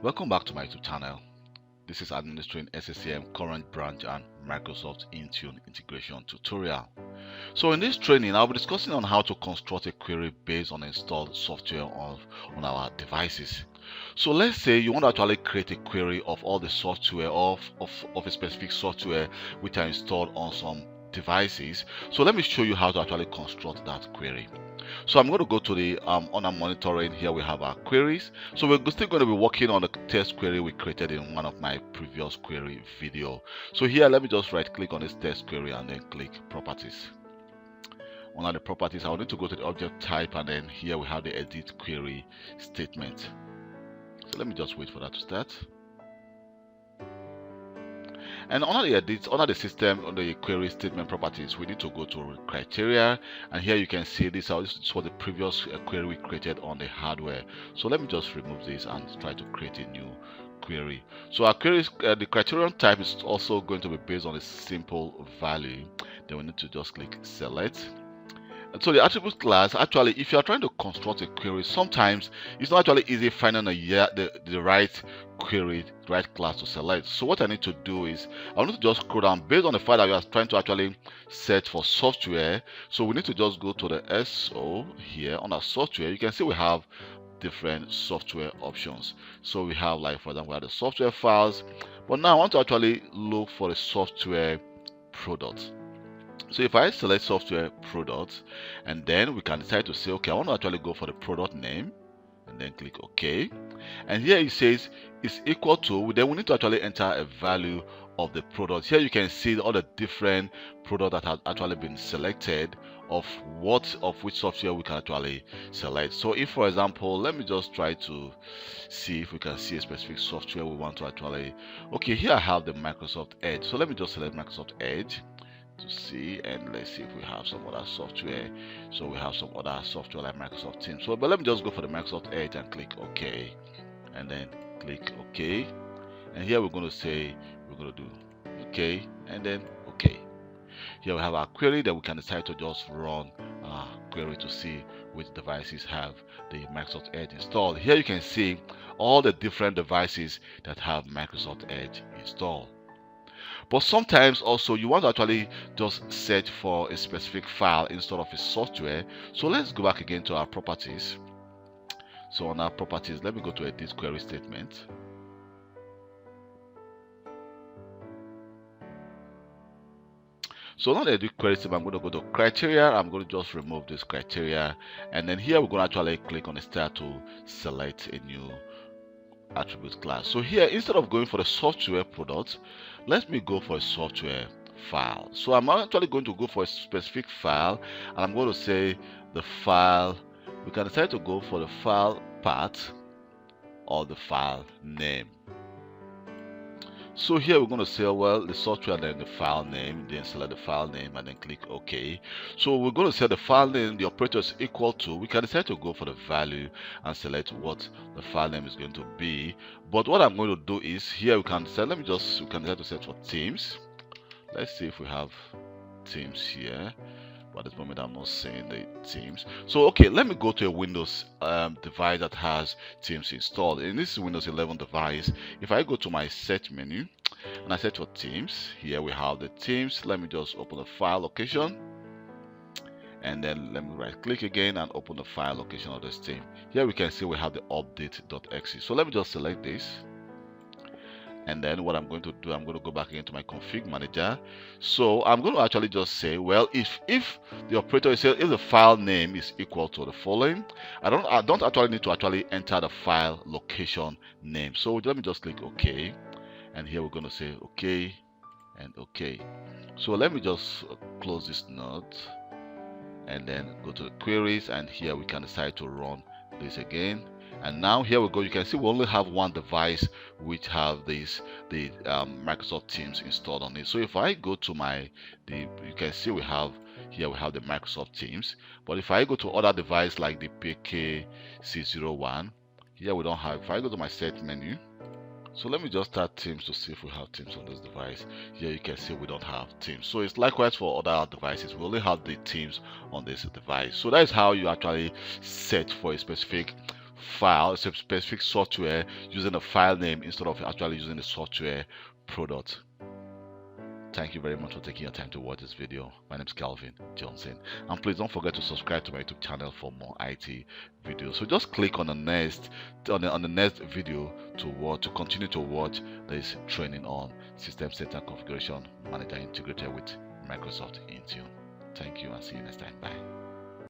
Welcome back to my YouTube channel. This is Administering SCCM Current Branch and Microsoft Intune Integration tutorial. So in this training, I'll be discussing on how to construct a query based on installed software on our devices. So let's say you want to actually create a query of all the software of a specific software which are installed on some devices. So let me show you how to actually construct that query. So I'm going to go to the on our monitoring. Here we have our queries. So we're still going to be working on the test query we created in one of my previous query video. So here, let me just right click on this test query and then click properties. Under the properties, I'll need to go to the object type, and then here we have the edit query statement. So let me just wait for that to start. And under the edit, under the system, under the query statement properties, we need to go to criteria, and here you can see this was the previous query we created on the hardware. So let me just remove this and try to create a new query. So our queries, the criterion type is also going to be based on a simple value. Then we need to just click select. And so the attribute class, actually, if you are trying to construct a query, sometimes it's not actually easy finding the right query, right class to select. So what I need to do is I need to just scroll down based on the fact that we are trying to actually search for software. So we need to just go to the SO here on our software. You can see we have different software options. So we have, like, for example, we have the software files, but now I want to actually look for the software product. So if I select software products, and then we can decide to say, okay, I want to actually go for the product name, and then click OK. And here it says it's equal to, then we need to actually enter a value of the product. Here you can see all the different products that have actually been selected of which software we can actually select. So if, for example, let me just try to see if we can see a specific software we want to actually, okay, here I have the Microsoft Edge. So let me just select Microsoft Edge to see, and let's see if we have some other software. So we have some other software like Microsoft Teams. So but let me just go for the Microsoft Edge and click OK, and then click OK. And here we're going to say we're going to do OK, and then OK. Here we have our query that we can decide to just run our query to see which devices have the Microsoft Edge installed. Here you can see all the different devices that have Microsoft Edge installed. But sometimes also you want to actually just search for a specific file instead of a software. So let's go back again to our properties. So on our properties, let me go to edit query statement. So now the edit query statement, I'm going to go to criteria. I'm going to just remove this criteria, and then here we're going to actually click on the star to select a new attribute class. So here, instead of going for the software product, let me go for a software file. So I'm actually going to go for a specific file, and I'm going to say the file. We can decide to go for the file path or the file name. So here we're going to say, well, the software, then the file name, then select the file name, and then click OK. So we're going to say the file name, the operator is equal to, we can decide to go for the value and select what the file name is going to be. But what I'm going to do is here we can decide, we can decide to set for Teams. Let's see if we have Teams here. But at this moment I'm not seeing the Teams. So okay, let me go to a Windows device that has Teams installed. And this is Windows 11 device. If I go to my search menu and I search for Teams, here we have the Teams. Let me just open the file location, and then let me right click again and open the file location of this team. Here we can see we have the update.exe. So let me just select this. And then what I'm going to do, I'm going to go back into my config manager. So I'm going to actually just say, well, if the operator is, if the file name is equal to the following, I don't actually need to actually enter the file location name. So let me just click OK, and here we're going to say OK and OK. So let me just close this note and then go to the queries, and here we can decide to run this again. And now here we go, you can see we only have one device which have the Microsoft Teams installed on it. So if I go to you can see we have here we have the Microsoft Teams. But if I go to other device like the PKC01, here we don't have. If I go to my set menu, so let me just start Teams to see if we have Teams on this device. Here you can see we don't have Teams. So it's likewise for other devices. We only have the Teams on this device. So that is how you actually search for a specific file, it's a specific software using a file name instead of actually using the software product. Thank you very much for taking your time to watch this video. My name is Calvin Johnson, and please don't forget to subscribe to my YouTube channel for more IT videos. So just click on the next video to continue to watch this training on System Center Configuration Manager integrated with Microsoft Intune. Thank you and see you next time. Bye.